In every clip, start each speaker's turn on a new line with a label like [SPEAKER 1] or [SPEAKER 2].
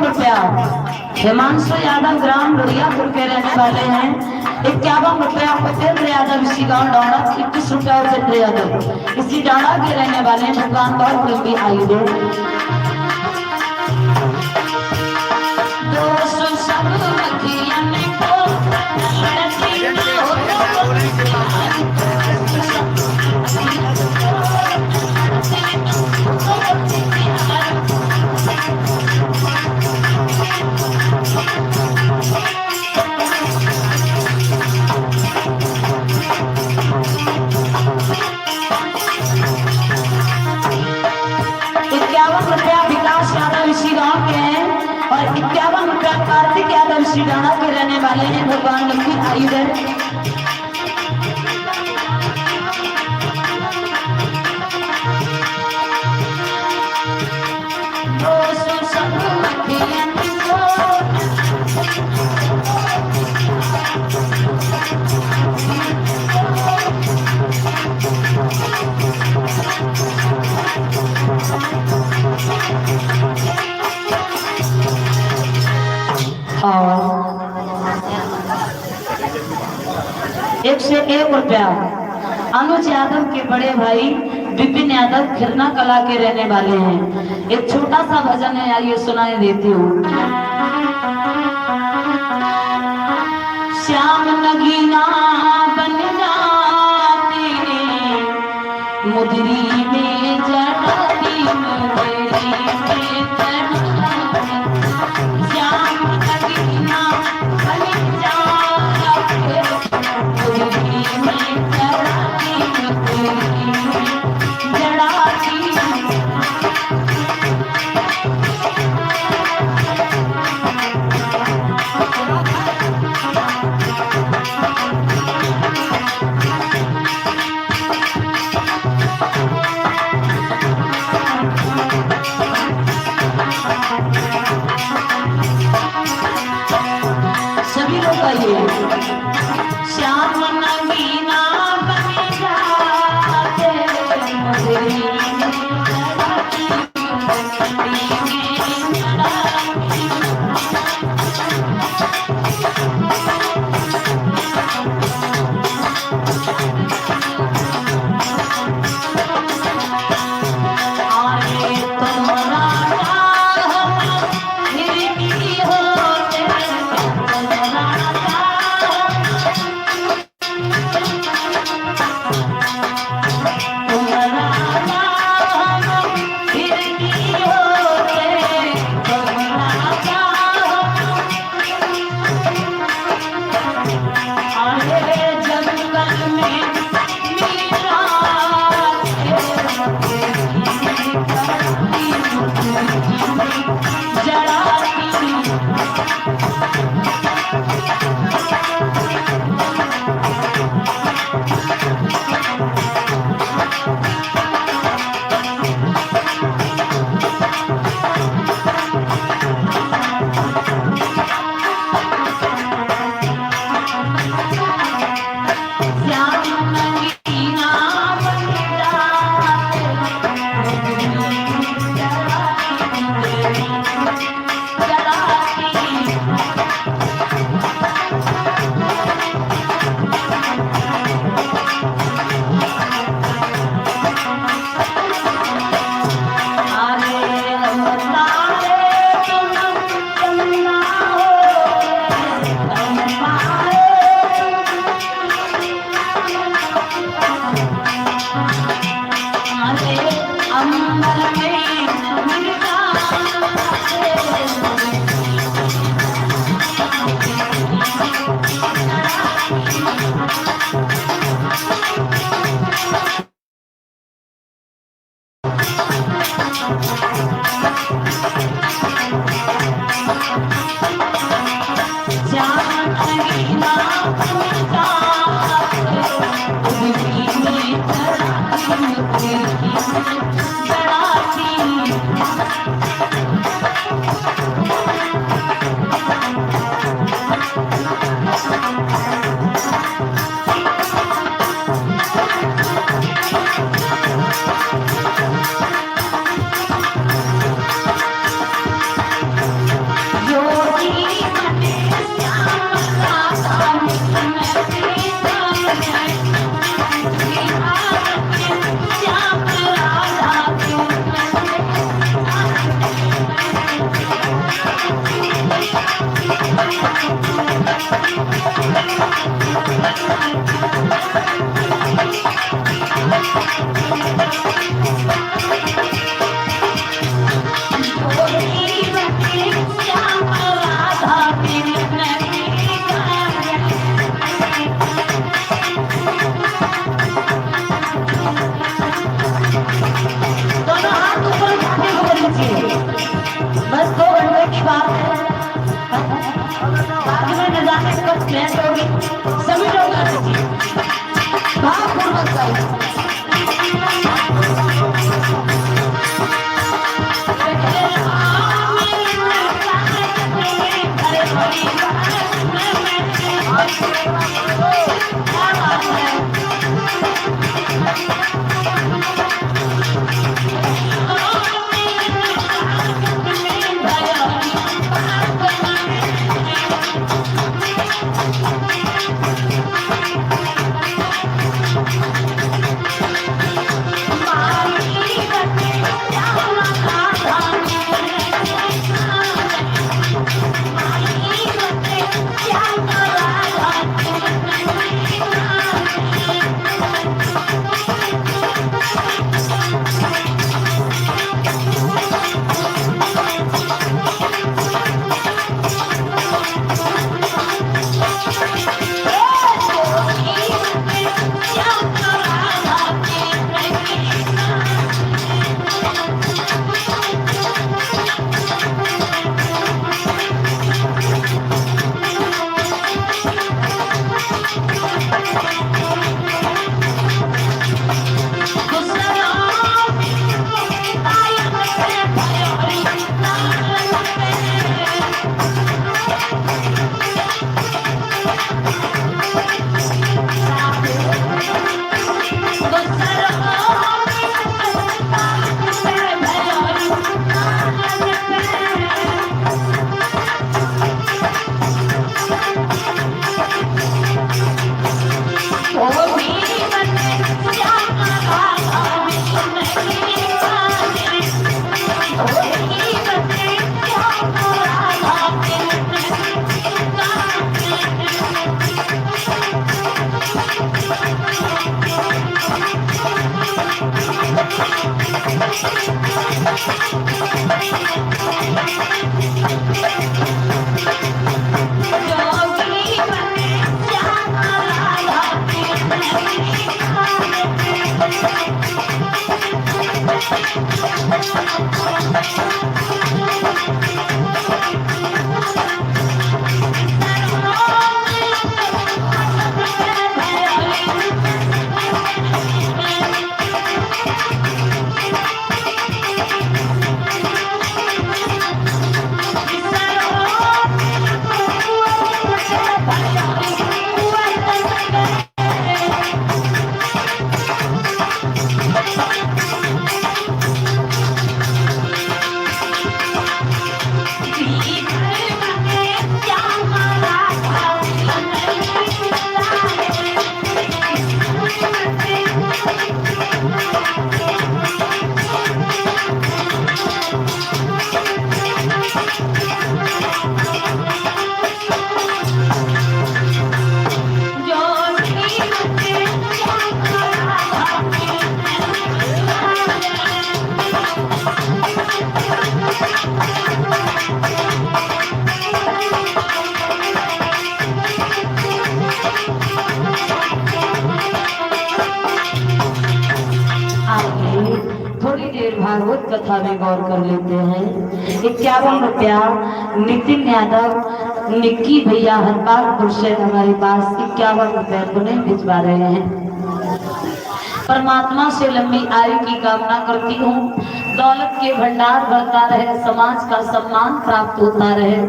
[SPEAKER 1] रुपया। हिमांशु यादव ग्राम लुड़ियापुर के रहने वाले हैं। 51 रुपया उपेंद्र यादव इसी गाँव डाणा। 21 रुपया उपेंद्र यादव इसी डाणा के रहने वाले हैं। भगवान बहुत लंबी आयु दे। कार्तिक यादव श्री डाणा के रहने वाले हैं। भगवान लंबी आयु दे। एक से 1 रुपया अनुज यादव के बड़े भाई विपिन यादव खिरना कला के रहने वाले हैं। एक छोटा सा भजन है, आइए सुनाई देती हूँ। श्याम नगीना बन जाती मुदरी में जड़ी मुदरी में श्याम नगीना बन जाती सभी लोग आइए। श्याम नगीना बन जाते बाद में न जाने कब भेंट होगी, सभी लोग आते भावपूर्वक गाइए। थोड़ी देर भागवत कथा में गौर कर लेते हैं। 51 रुपया नितिन यादव निक्की भैया हरपालपुर से हमारे पास 51 रुपया पुनः भिजवा रहे हैं। परमात्मा से लंबी आयु की कामना करती हूँ, दौलत के भंडार बढ़ता रहे, समाज का सम्मान प्राप्त होता रहे।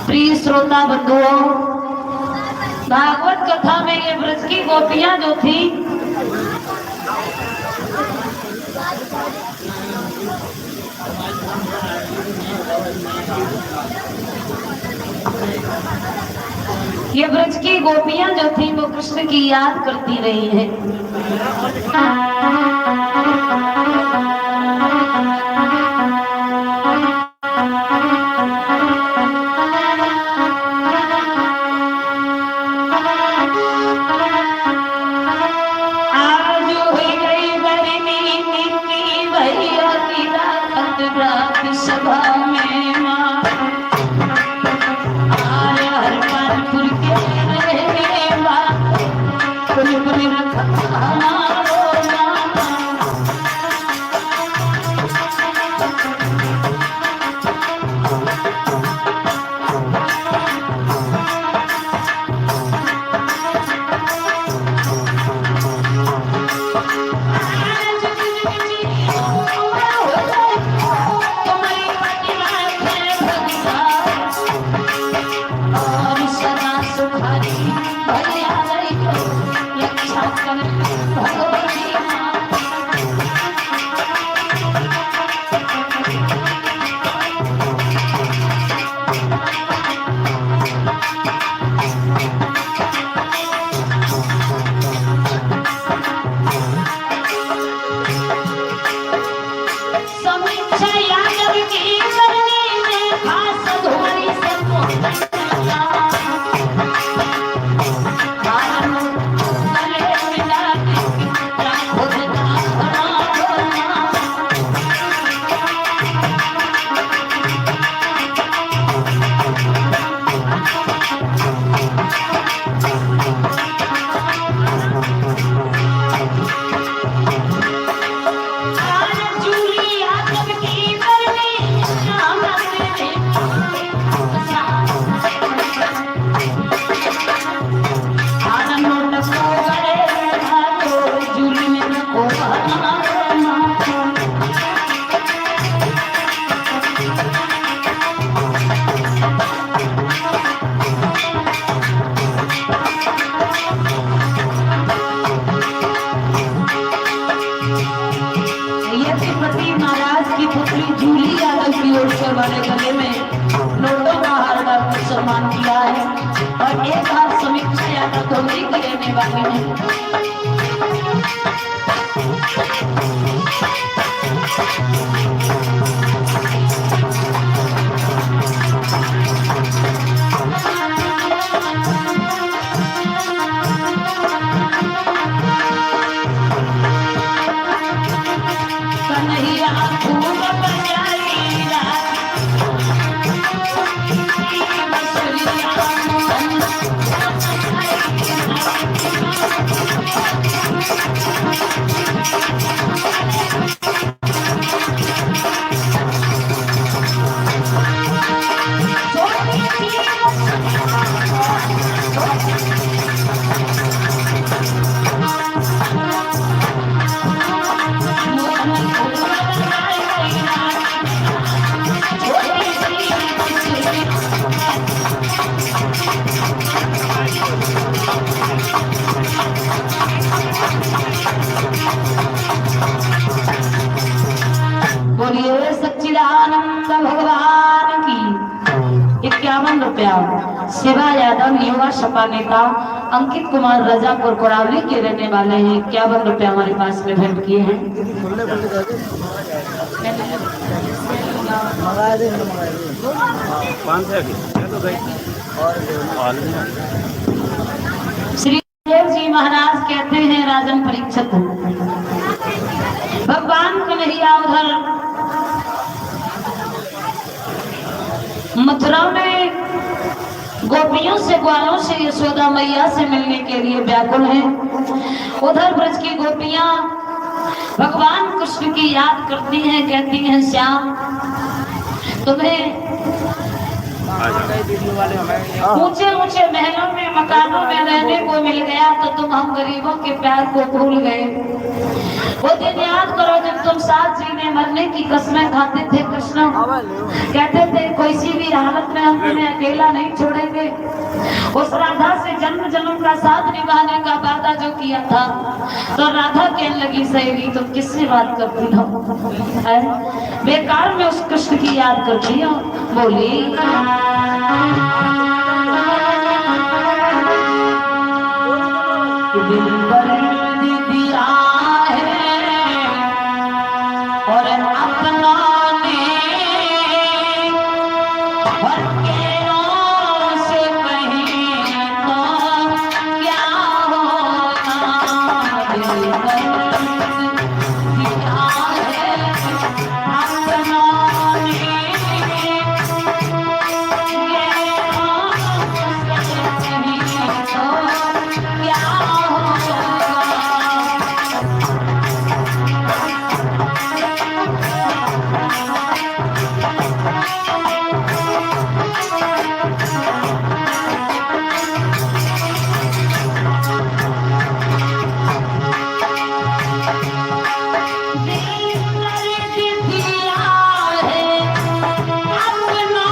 [SPEAKER 1] प्रिय श्रोता बंधुओं, भागवत कथा में ये ब्रज की गोपियां जो थी, ये ब्रज की गोपियां जो थी वो कृष्ण की याद करती रही हैं। सभा में मां आया हरपालपुर के रहने वाला, सम्मान किया है। और एक बार समीक्षा यादव धोरी के रहने वाले हैं। बोलिए सच्चिदानंद भगवान की। 51 रुपया शिवा यादव युवा सपा नेता अंकित कुमार रजापुर कोरावली के रहने वाले हैं। 51 रुपया हमारे पास में भेंट किए हैं। श्री देव जी महाराज कहते हैं राजन परीक्षित भगवान कन्हैया उधर मथुरा में गोपियों से ग्वालों से यशोदा मैया से मिलने के लिए व्याकुल हैं। उधर ब्रज की गोपियां भगवान कृष्ण की याद करती हैं, कहती हैं श्याम तुम्हें ऊंचे ऊंचे महलों में मकानों में रहने को मिल गया तो तुम हम गरीबों के प्यार को भूल गए। वो दिन याद करो जब तुम साथ जीने मरने की कसमें खाते थे कृष्ण, कहते थे किसी भी हालत में हम तुम्हें अकेला नहीं छोड़ेंगे। उस राधा से जन्म जन्म का साथ निभाने का वादा जो किया था, तो राधा कहने लगी सहेली तुम किससे बात करती हो, बेकार में उस कृष्ण की याद करती हो। बोली दिल पर दिया है और अपना ने से कहीं तो क्या होगा। दिल पर दिया है अपना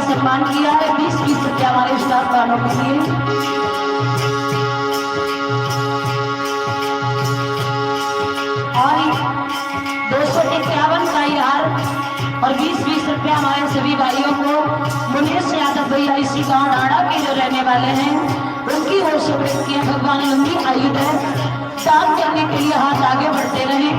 [SPEAKER 1] सम्मान किया है 20-20 रुपया हमारे स्टाफ वालों के लिए। और 251 का हार और 20-20 रुपया हमारे सभी भाइयों को। मुनीश यादव भैया इसी गांव डाड़ा के जो रहने वाले हैं उनकी ओर से विनती है भगवान लंबी आयु है, दान करने के लिए हाथ आगे बढ़ते रहे।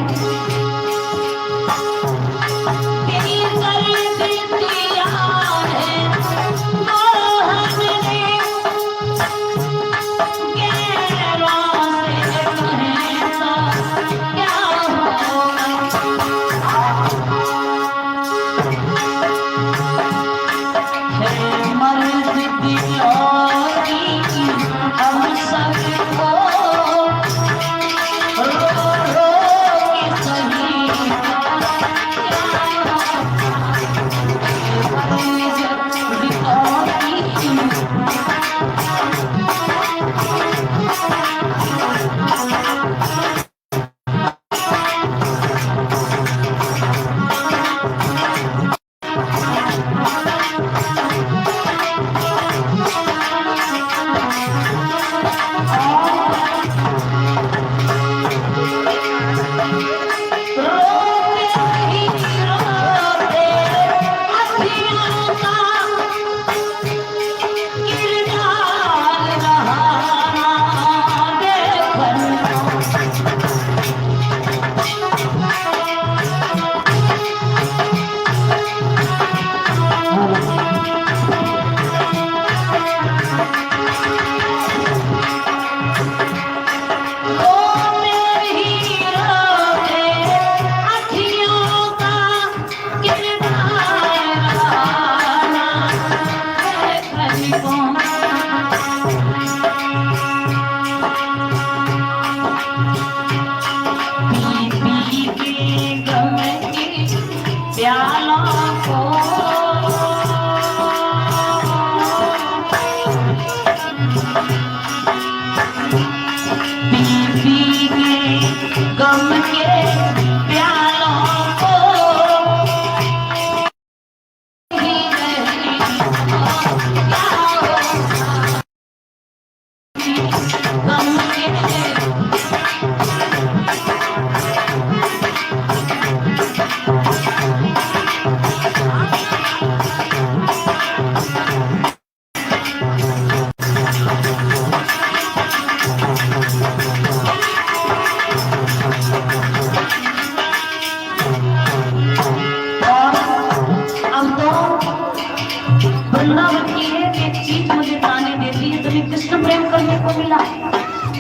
[SPEAKER 1] कृष्ण प्रेम करने को मिला।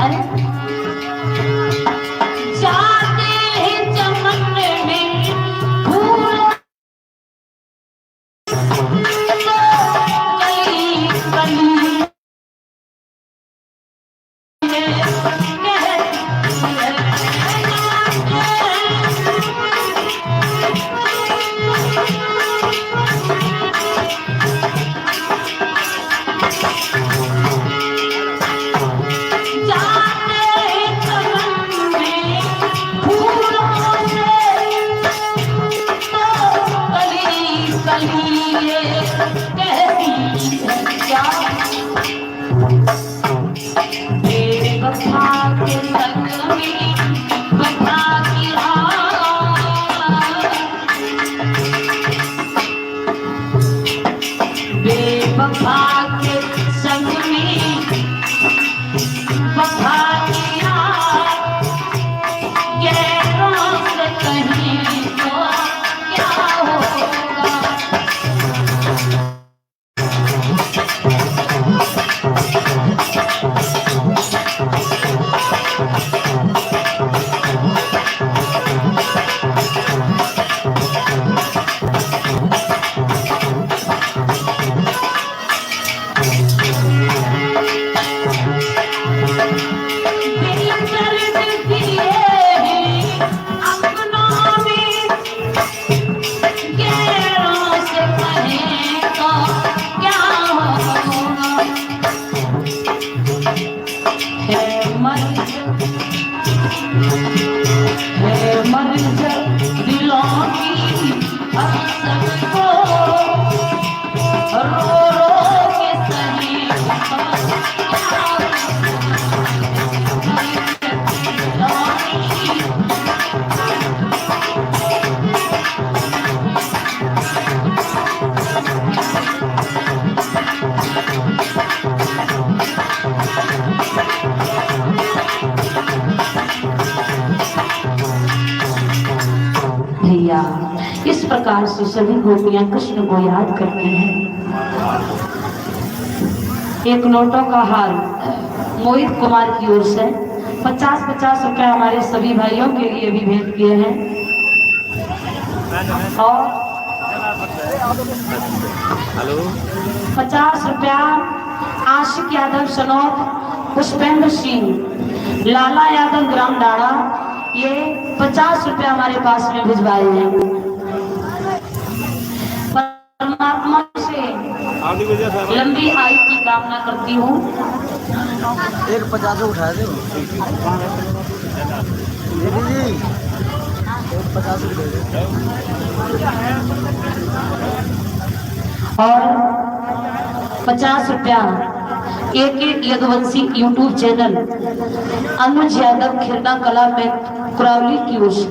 [SPEAKER 1] अरे जाते हैं चमन में फूल कली कली प्रकार से सभी गोपियां कृष्ण को याद करती हैं। एक नोटों का हार मोहित कुमार की ओर से 50-50 रुपए हमारे सभी भाइयों के लिए भी भेंट किए हैं। और 50 रुपया आशिक यादव सनौत पुष्पेंद्र सिंह लाला यादव ग्राम डाड़ा, ये 50 रुपए हमारे पास में भिजवाए हैं। परमात्मा से लंबी आयु की कामना करती हूँ।
[SPEAKER 2] एक 50 उठा दो दीदी, एक 50
[SPEAKER 1] और 50 रुपया एक यदुवंशी यूट्यूब चैनल अनुज यादव खिरना कला में कुरावली की ओर से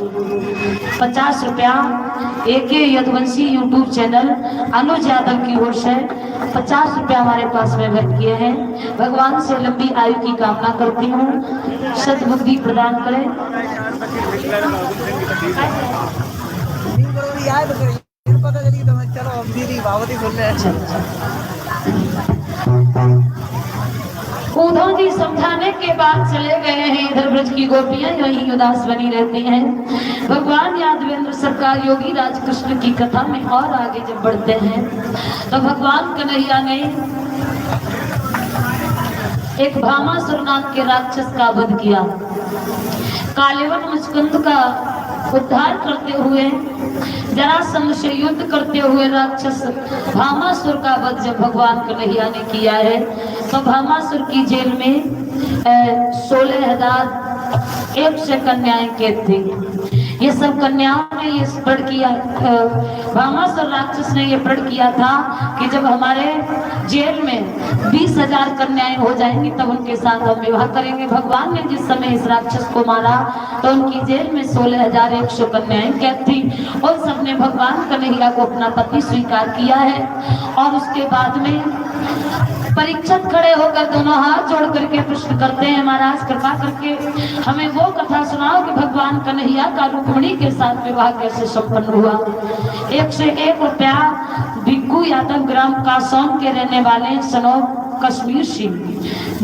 [SPEAKER 1] 50 रुपया एक यदुवंशी यूट्यूब चैनल अनुज यादव की ओर से 50 रुपया हमारे पास में भेंट किए हैं। भगवान से लंबी आयु की कामना करती हूँ, सद्बुद्धि प्रदान करें। उद्धव जी समझाने के बाद चले गए हैं। इधर ब्रज की गोपियां यही उदास बनी रहती हैं। भगवान यादवेंद्र सरकार योगी राज कृष्ण की कथा में और आगे जब बढ़ते हैं तो भगवान कन्हैया ने एक भामासुर नाम के राक्षस का वध किया। कालेवन मुचकुंद का उद्धार करते हुए, जरासंध से युद्ध करते हुए राक्षस भामासुर का वध जब भगवान कन्हैया ने किया है तो भामासुर की जेल में 16,100 कन्याएं कैद थी। ये सब कन्याओं ने ये प्रण किया, भामासुर राक्षस ने ये प्रण किया था कि जब हमारे जेल में 20,000 कन्याएं हो जाएंगी तब उनके साथ हम विवाह करेंगे। भगवान ने जिस समय इस राक्षस को मारा तो उनकी जेल में 16,100 कन्याएं कैद थी और सबने भगवान कन्हैया को अपना पति स्वीकार किया है। और उसके बाद में परीक्षित खड़े होकर दोनों हाथ जोड़ करके प्रश्न करते हैं, महाराज कृपा करके हमें वो कथा सुनाओ कि भगवान कन्हैया का रुक्मिणी के साथ विवाह कैसे संपन्न हुआ। 101 रुपया डिग्गू यादव ग्राम कासौन के रहने वाले सनौत कश्मीर सिंह,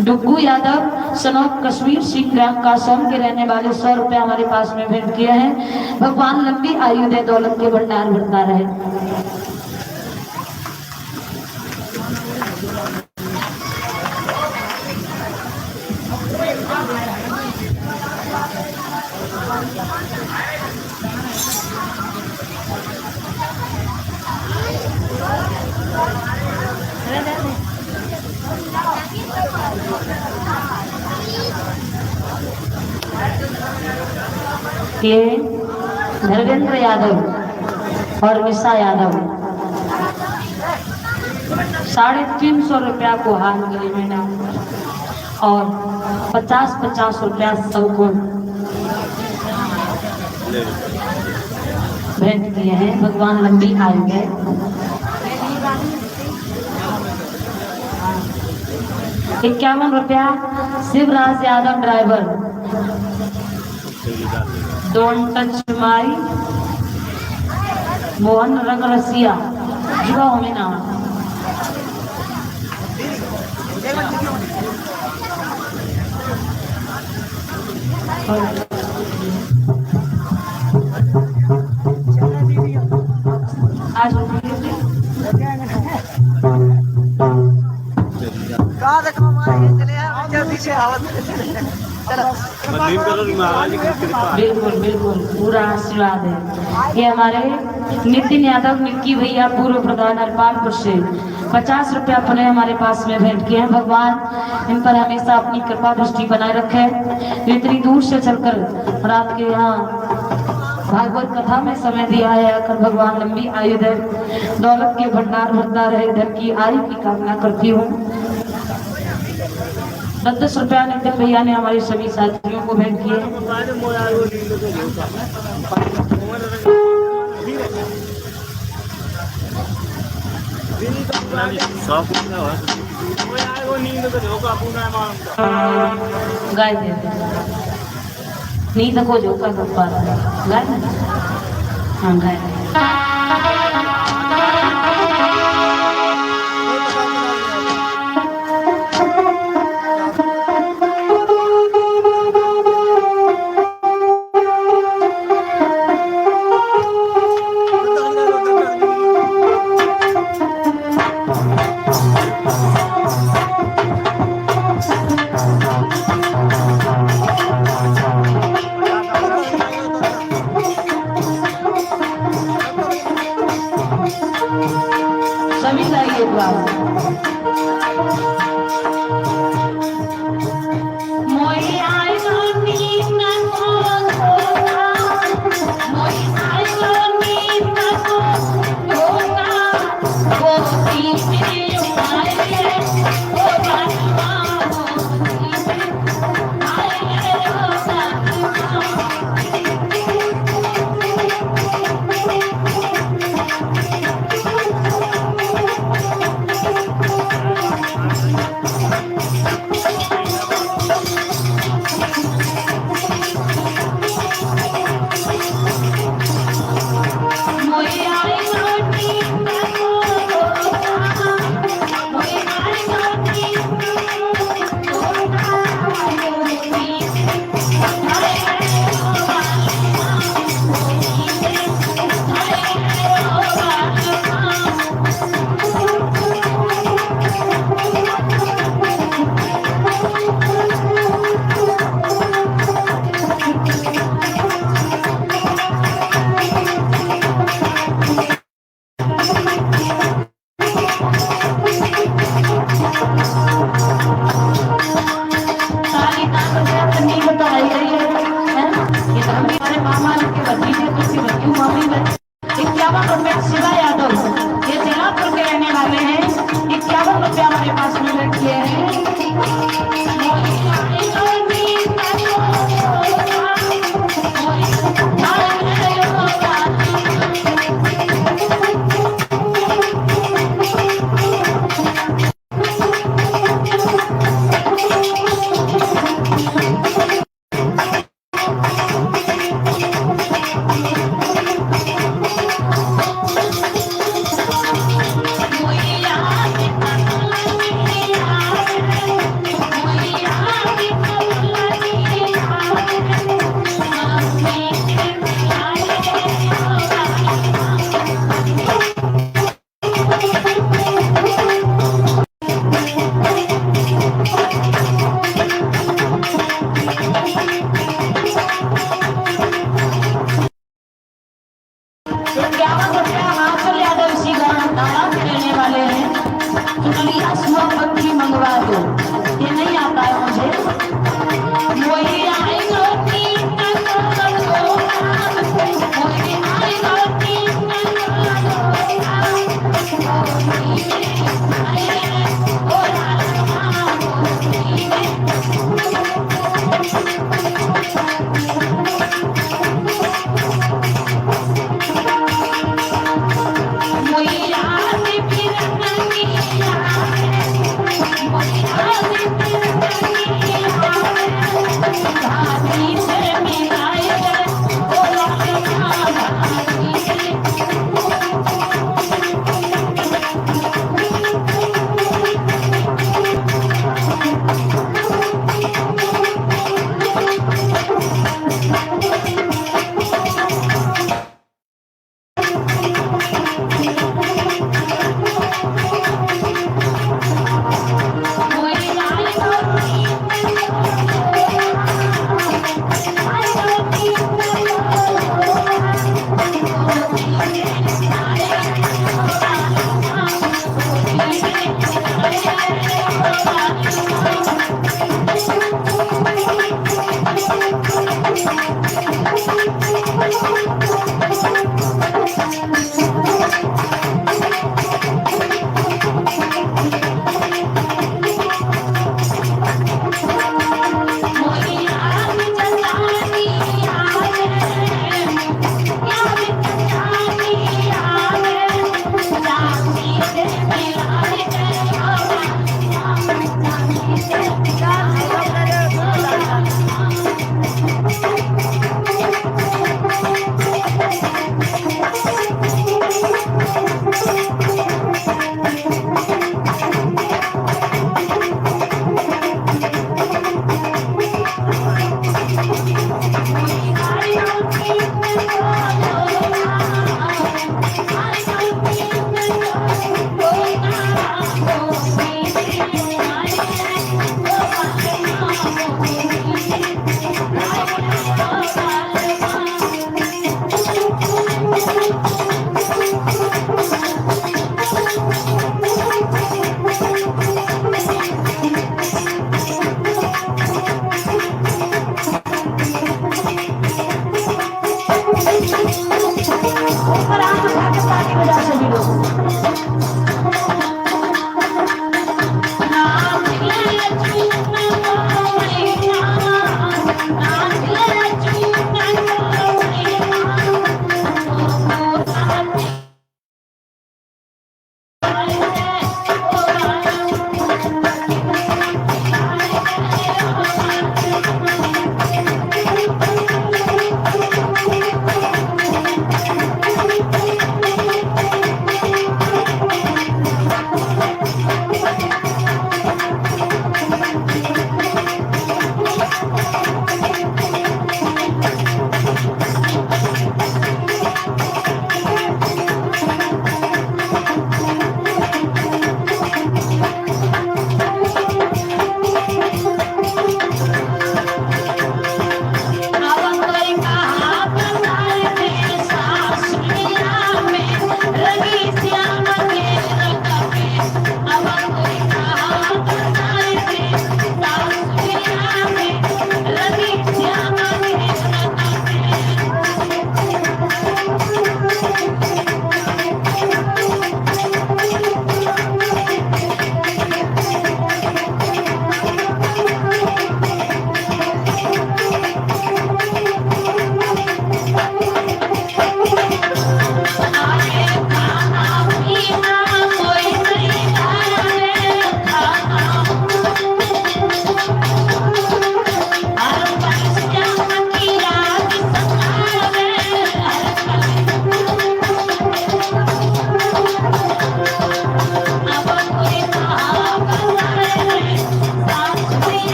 [SPEAKER 1] डुग्गू यादव सनौत कश्मीर सिंह ग्राम कासौन के रहने वाले 100 रुपया हमारे पास में भेंट किए हैं। भगवान लंबी आयु दे, दौलत के भंडार भरता रहे। ये धर्मेंद्र यादव और निशा यादव 350 रुपया को हाथ गले में डाल और 50-50 रुपया सबको भेंट किए हैं। भगवान लंबी आयु है। ₹51 रुपया Shivraj Yadav driver, don't touch my Mohan रंग रसिया जुआ होने ना। आज बिल्कुल बिल्कुल पूरा आशीर्वाद है। ये हमारे नितिन यादव निक्की भैया पूर्व प्रधान अरपालपुर से 50 रुपया अपने हमारे पास में भेंट किए हैं। भगवान इन पर हमेशा अपनी कृपा दृष्टि बनाए रखे। इतनी दूर से चलकर रात के यहाँ भागवत कथा में समय दिया है, आकर भगवान लंबी आयु दे, दौलत के भंडार भरता रहे, धन की आयु की कामना करती हूँ। 10 रुपया नितिन भैया ने हमारे सभी साथियों को भेंट किए। गाय दे नींद को जो का गाय, हाँ गाय। सभी गाइए एक बार। मोई आई नो नींद को सोना, मोई आई नो नींद को सोना, वो तीसरी उठाए वो जानवानो, आए रोज़ा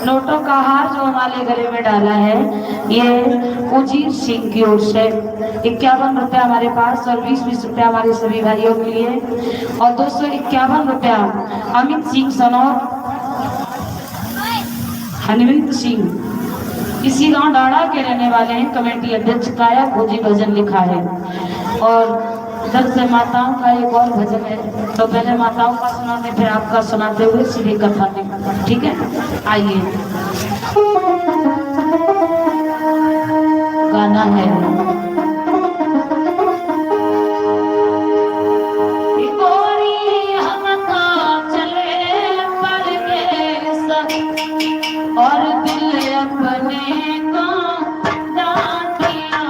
[SPEAKER 1] नोटों का हार जो हमारे गले में डाला है ये उजीर सिंह की ओर से 51 रुपया हमारे पास और 20-20 रुपया हमारे सभी भाइयों के लिए और 251 रुपया अमित सिंह सनौर हनविंद सिंह इसी गांव डाड़ा के रहने वाले हैं। कमेटी अध्यक्ष काया खोजी भजन लिखा है और इधर से माताओं का एक और भजन है तो पहले माताओं का सुनाते फिर आपका सुनाते हुए सीधी कथा में, ठीक है। आइए गाना है और दिल अपने को डांटिया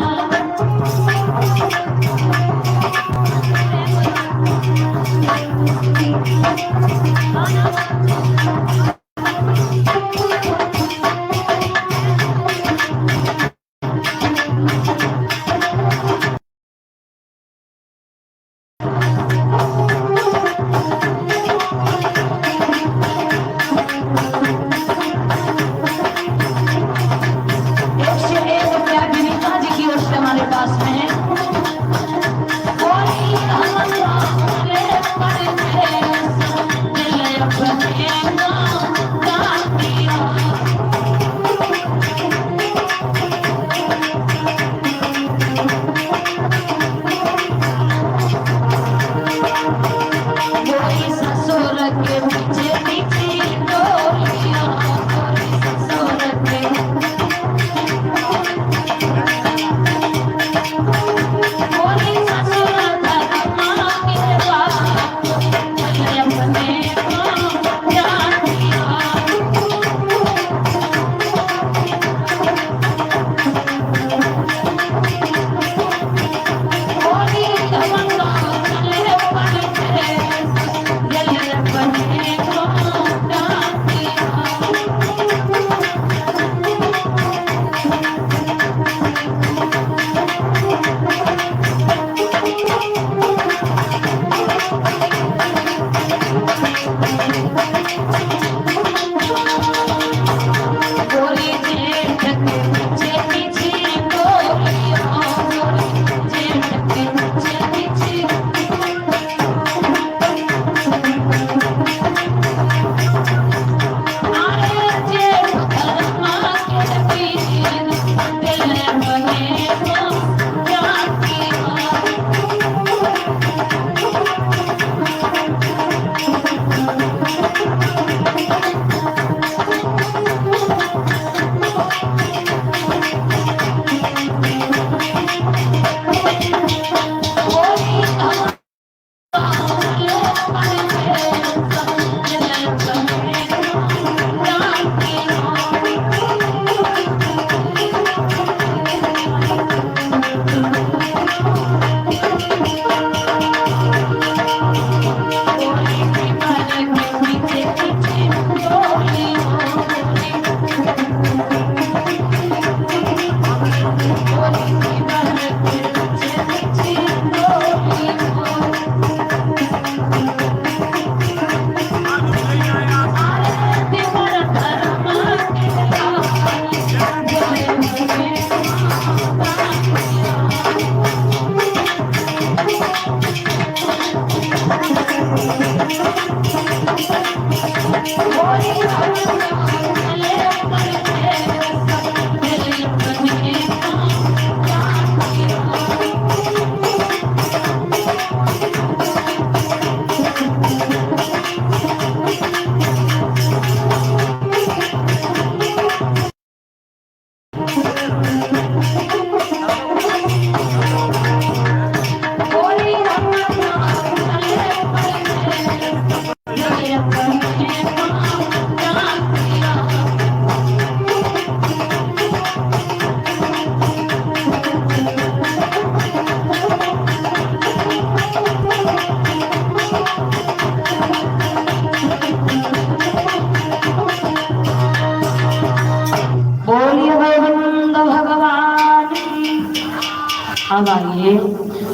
[SPEAKER 1] अब आइए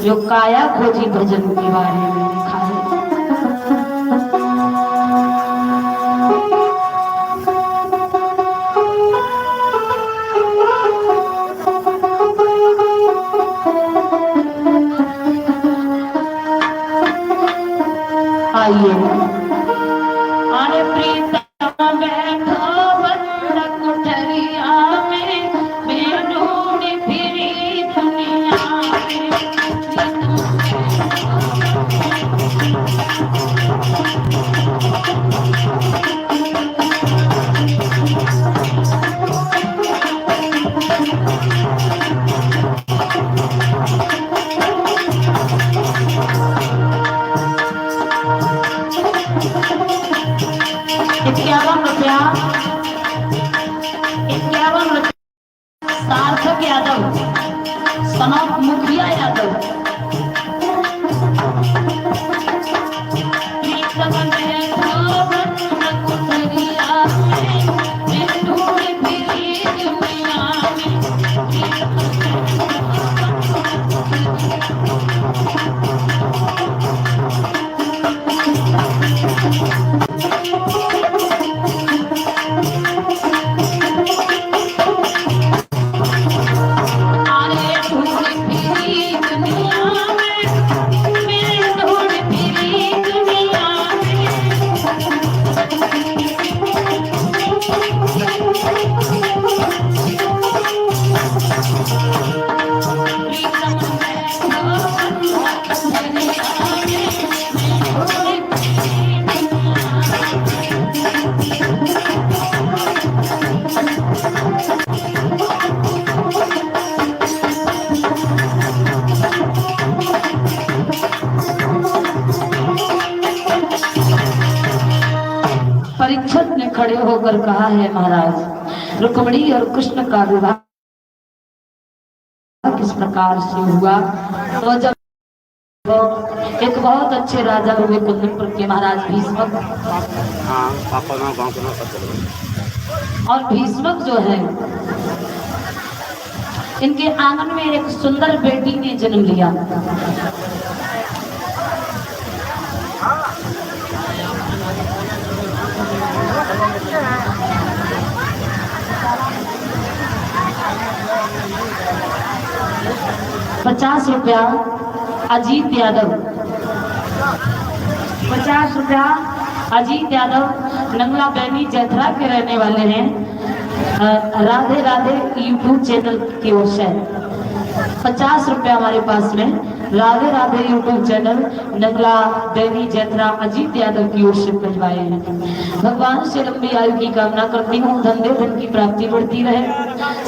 [SPEAKER 1] जो काया खोजी भजन के बारे में लिखा है। अरे प्रीतम बैठो बंद कुठरिया में, मैं ढूंढ फिरी दुनिया में। सार्थक यादव, सनौत मुखिया यादव। परीक्षक ने खड़े होकर कहा है महाराज, रुक्मिणी और कृष्ण का विवाह किस प्रकार से हुआ। तो जब एक बहुत अच्छे राजा हुए कुंदनपुर के महाराज भीष्मक, और भीष्मक जो है इनके आंगन में एक सुंदर बेटी ने जन्म लिया। ₹50 अजीत यादव, ₹50 अजीत यादव नंगला बैनी जैथरा के रहने वाले हैं। राधे राधे यूट्यूब चैनल की ओर से ₹50 हमारे पास में राधे राधे यूट्यूब चैनल नगला देवी जैतरा अजीत यादव की ओर से भिजवाए हैं। भगवान से लंबी आयु की कामना करती हूँ, धंधे धन की प्राप्ति बढ़ती रहे,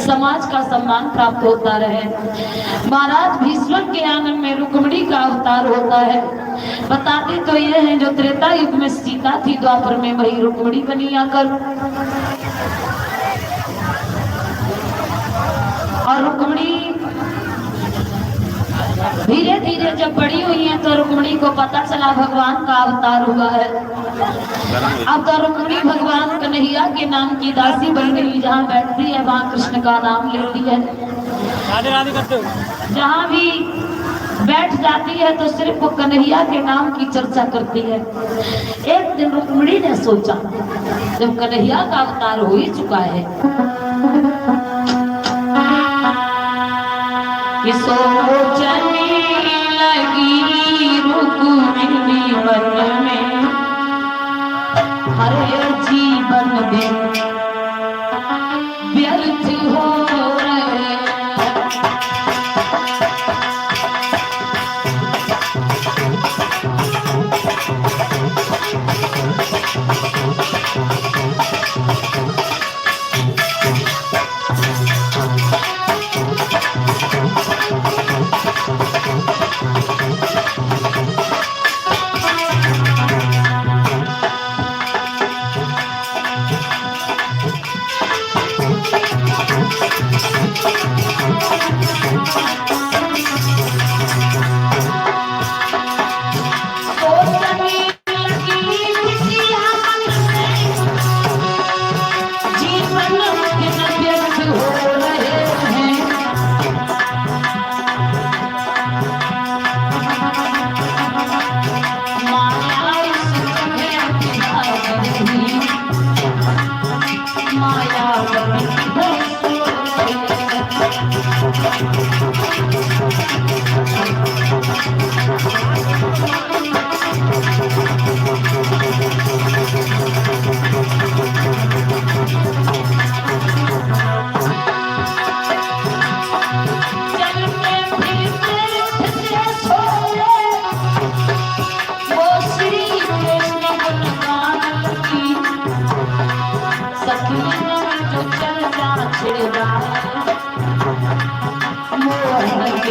[SPEAKER 1] समाज का सम्मान प्राप्त होता रहे। महाराज भीष्मक के आंगन में रुक्मिणी का अवतार होता है। बताते तो ये हैं, जो त्रेता युग में सीता थी, द्वापर में वही रुक्मिणी बनी आकर। और रुक्मिणी धीरे धीरे जब बड़ी हुई है तो रुक्मिणी को पता चला भगवान का अवतार हुआ है। अब तो रुक्मिणी भगवान कन्हैया के नाम की दासी बन गई, जहाँ बैठती है वहाँ कृष्ण का नाम लेती है। राधे राधे करते हो। जहाँ भी बैठ जाती है तो सिर्फ वो कन्हैया के नाम की चर्चा करती है। एक दिन रुक्मिणी ने सोचा, जब कन्हैया का अवतार हो ही चुका है, सोचने लगी रुक्मिणी मन में, हरे जीवन दिन व्यर्थ हो रहे।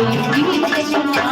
[SPEAKER 1] के गीत सुना।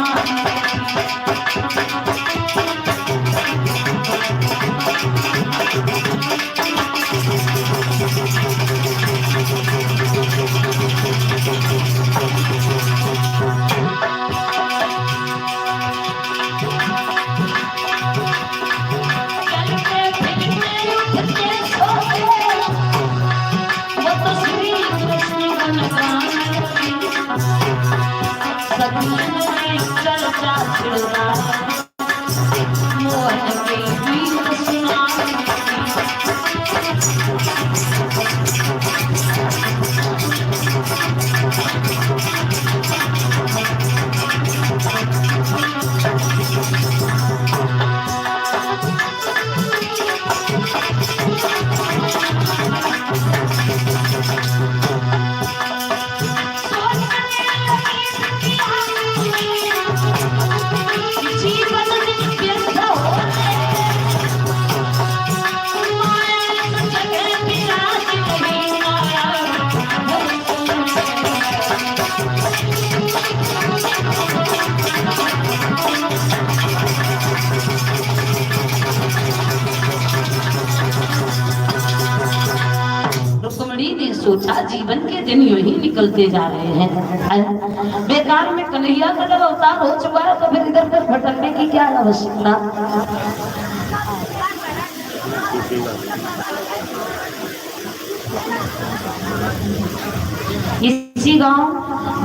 [SPEAKER 1] सोचा जीवन के दिन यूं ही निकलते जा रहे हैं, बेकार में कन्हैया का जब अवतार हो चुका है तो फिर इधर उधर भटकने की क्या आवश्यकता। इसी गांव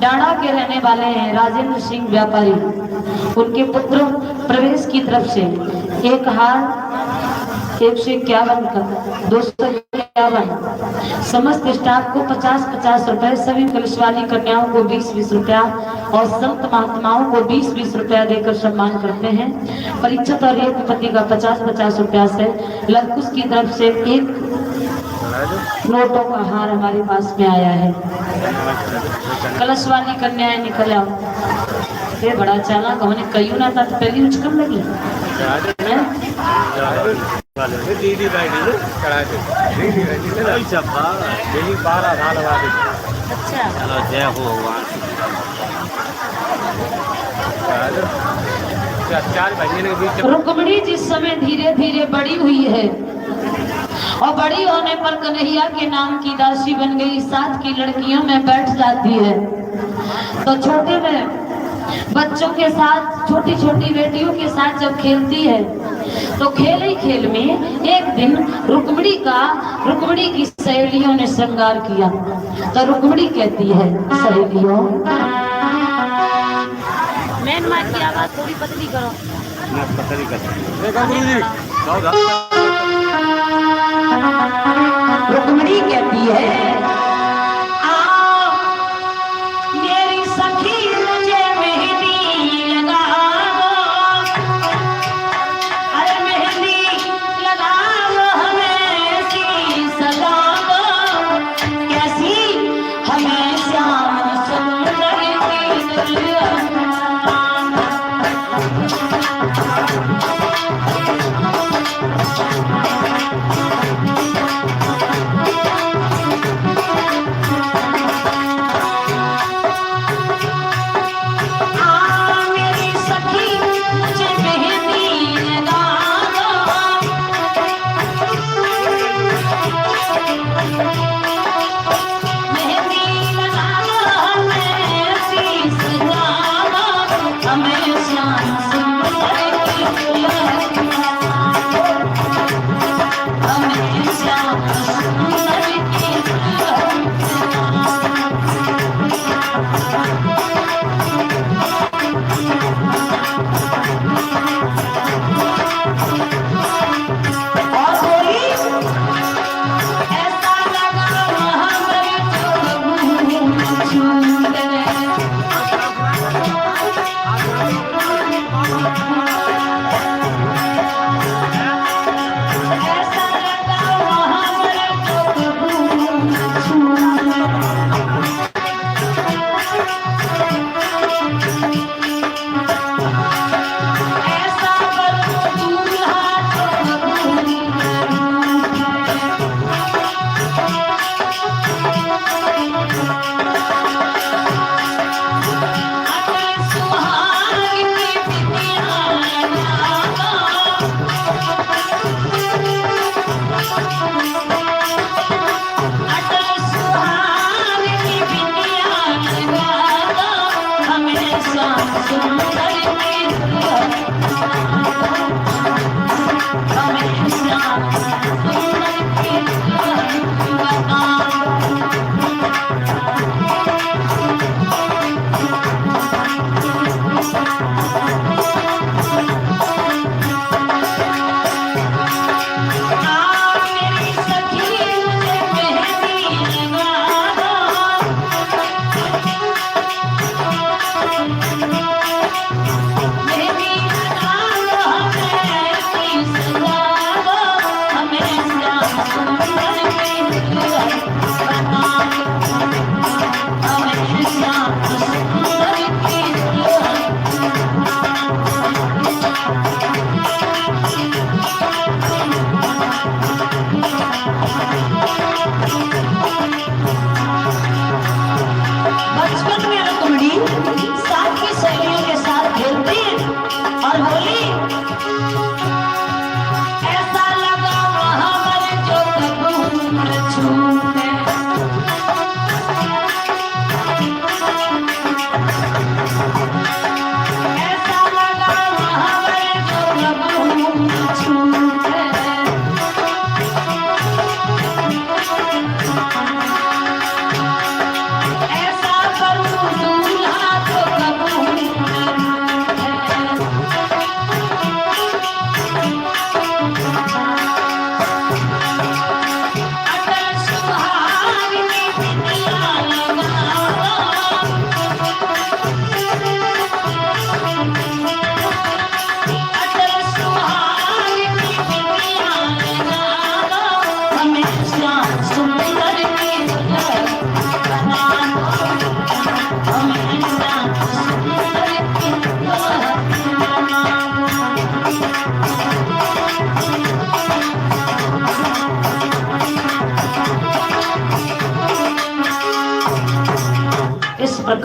[SPEAKER 1] डाड़ा के रहने वाले हैं राजेंद्र सिंह व्यापारी, उनके पुत्र प्रवेश की तरफ से एक हार 151 का 251 समस्त स्टाफ को 50-50 रुपए, सभी पुलिस वाली कन्याओं को 20-20 रुपया और संत महात्माओं को 20-20 रुपया देकर सम्मान करते हैं। परीक्षित और एक पति का 50-50 रुपया से लड़कुश की तरफ से एक नोटों का हार हमारे पास में आया है। कलश वाली कन्याएं निकल आओ, ये बड़ा चालाक हमने कहीं ना था तो पहली उचकन लगी
[SPEAKER 2] दीदी भाई चढ़ा के दीदी भाई सब यही 12 साल बाद।
[SPEAKER 1] अच्छा
[SPEAKER 2] चलो जय हो भगवान। 4 महीने के बीच
[SPEAKER 1] रुक्मिणी जिस समय धीरे धीरे बड़ी हुई है और बड़ी होने पर कन्हैया के नाम की दासी बन गई, साथ की लड़कियों में बैठ जाती है तो छोटे में बच्चों के साथ, छोटी छोटी बेटियों के साथ जब खेलती है तो खेल ही खेल में एक दिन रुक्मिणी की सहेलियों ने श्रृंगार किया तो रुक्मिणी कहती है, सहेलियों मैन माइक की आवाज थोड़ी पतली करो। रुक्मिणी कहती है,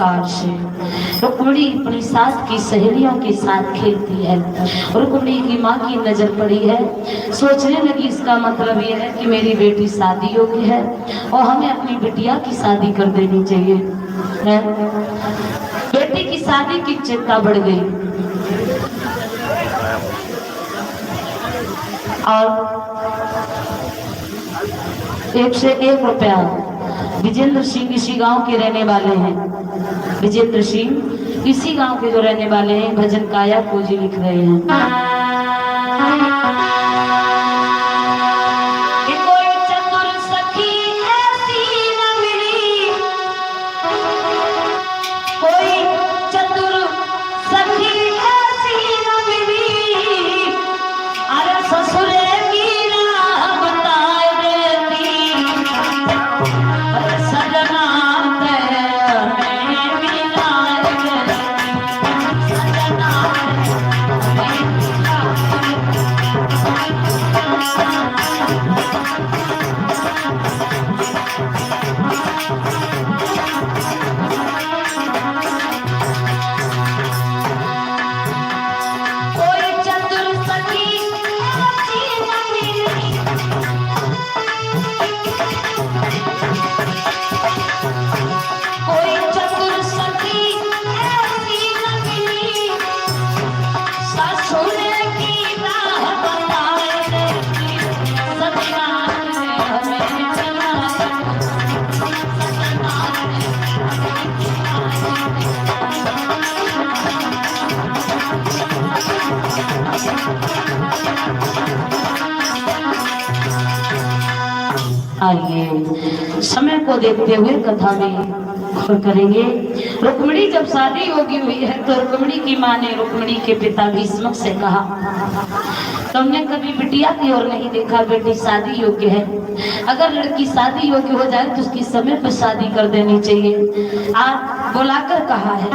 [SPEAKER 1] प्रकार से रुक्मिणी अपनी सास की सहेलियों के साथ खेलती है। रुक्मिणी की माँ की नजर पड़ी है, सोचने लगी इसका मतलब ये है कि मेरी बेटी शादी योग्य है और हमें अपनी बिटिया की शादी कर देनी चाहिए है? बेटी की शादी की चिंता बढ़ गई और 1 से 1 रुपया विजेंद्र सिंह इसी गांव के रहने वाले हैं। विजेंद्र सिंह इसी गांव के जो रहने वाले हैं, भजन काया को जी लिख रहे हैं। आइए समय को देखते हुए कथा में करेंगे। रुक्मिणी जब शादी योगी हुई है तो रुक्मिणी की माँ ने रुक्मिणी के पिता भीष्मक से कहा, तुमने कभी बिटिया की ओर नहीं देखा, बेटी शादी योग्य है, अगर लड़की शादी योग्य हो जाए तो उसकी समय पर शादी कर देनी चाहिए। आप बुलाकर कहा है।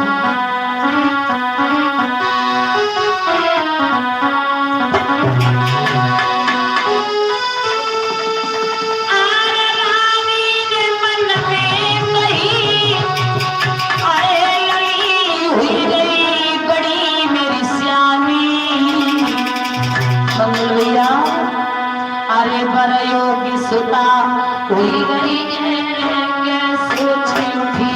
[SPEAKER 1] अरे बर योगी सुता कोई गई सोची उठी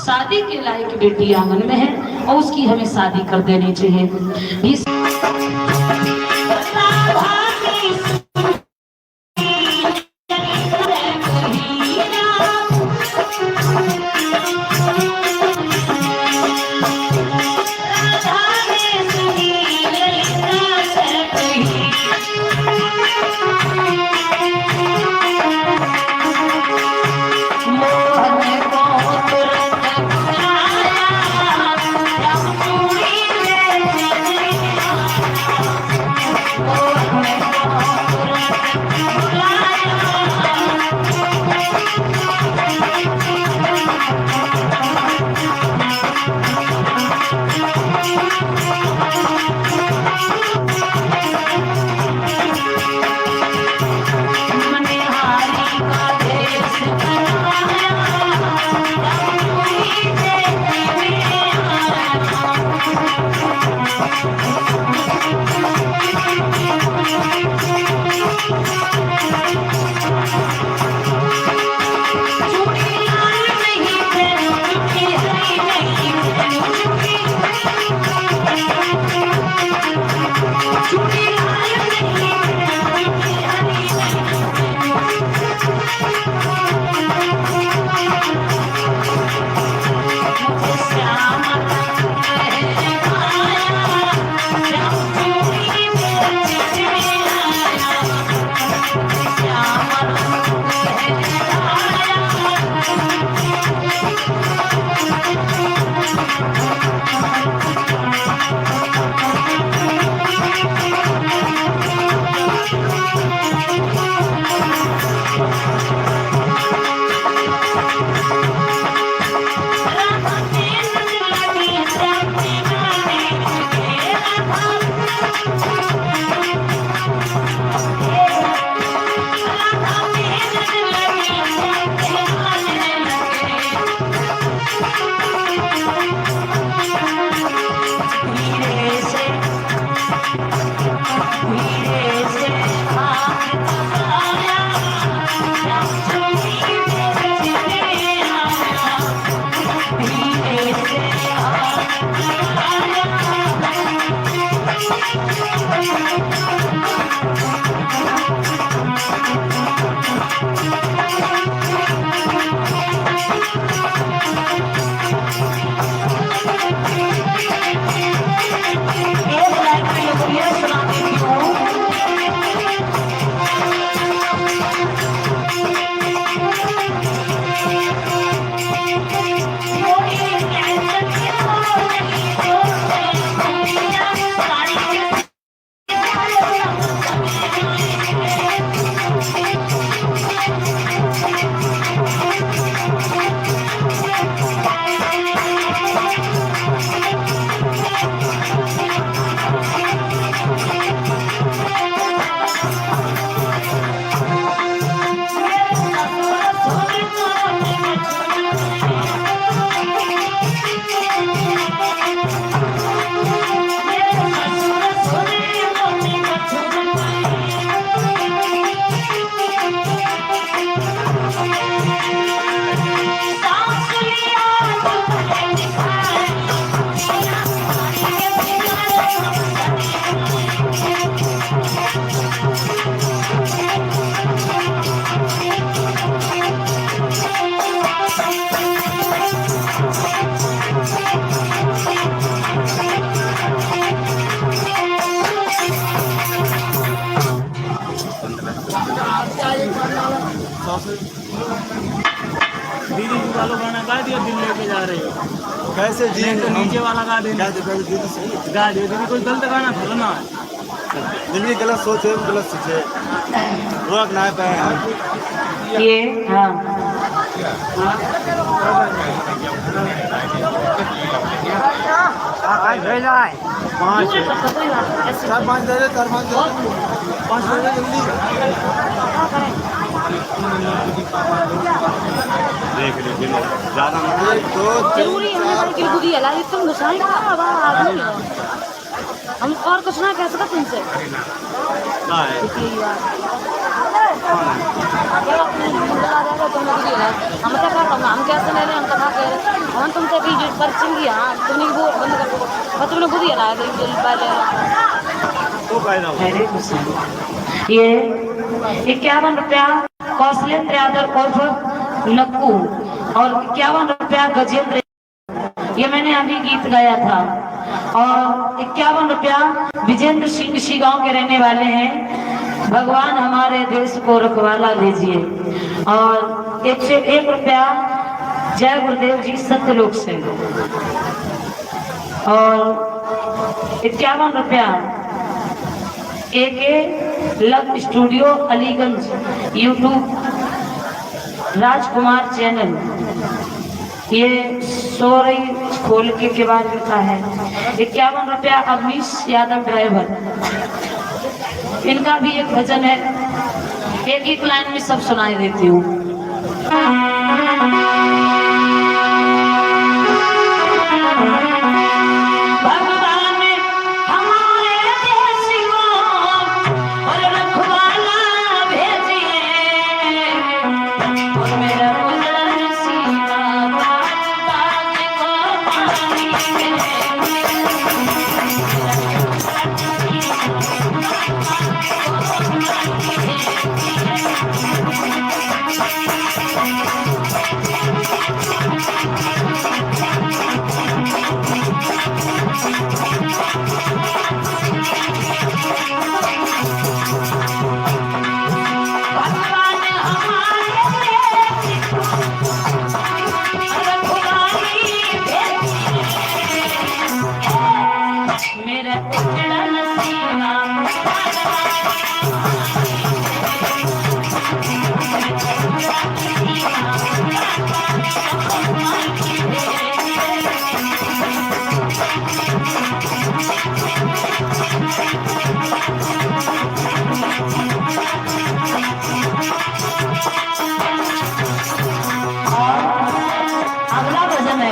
[SPEAKER 1] शादी के लायक बेटी आंगन में है और उसकी हमें शादी कर देनी चाहिए।
[SPEAKER 2] दीदी वालों गाना गा दिया, दिल लेके जा रहे हो
[SPEAKER 3] कैसे जी
[SPEAKER 2] तो नीचे वाला गा देना,
[SPEAKER 3] दीदी सही
[SPEAKER 2] गा दियो दीदी, कोई गलत गाना थोड़ा ना है।
[SPEAKER 3] जिंदगी गलत सोचे गलत सोचे रोक ना पाए
[SPEAKER 1] ये हाँ
[SPEAKER 2] पाँच
[SPEAKER 3] चार पाँच दे दे चार पाँच दे दे पाँच दे दे जल्दी देख लीजिए ज़्यादा एक दो
[SPEAKER 4] जरूरी है हमारे किल बुद्धि है लाली तुम घुसाई का आदमी हो हम और कुछ ना कह सकते तुमसे
[SPEAKER 2] का है
[SPEAKER 4] हम क्या कर रहे हम कैसे ले रहे हम कहा कह रहे हम तुमसे भी पर चिंगी हाँ तुमने वो बंद कर दो बस तुमने बुद्धि है लाया पहले
[SPEAKER 2] तो फायदा हुआ
[SPEAKER 1] हरे कृष्ण। ये 51 रुपया कौशलेंद्र यादव उर्फ नक्कू और 51 रुपया गजेंद्र, ये मैंने अभी गीत गाया था। और 51 रुपया विजेंद्र सिंह इसी गांव के रहने वाले हैं। भगवान हमारे देश को रखवाला लीजिए। और 101 रुपया जय गुरुदेव जी सत्यलोक से। और 51 रुपया AK love studio Aliganj YouTube Rajkumar channel, ये सोरई खोल के बाद लिखा है। 51 रुपया अवनीश यादव ड्राइवर, इनका भी एक भजन है, एक ही लाइन में सब सुनाई देती हूँ। अगला भजन है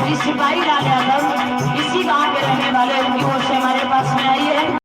[SPEAKER 1] श्री सिपाही लाल यादव इसी गांव के रहने वाले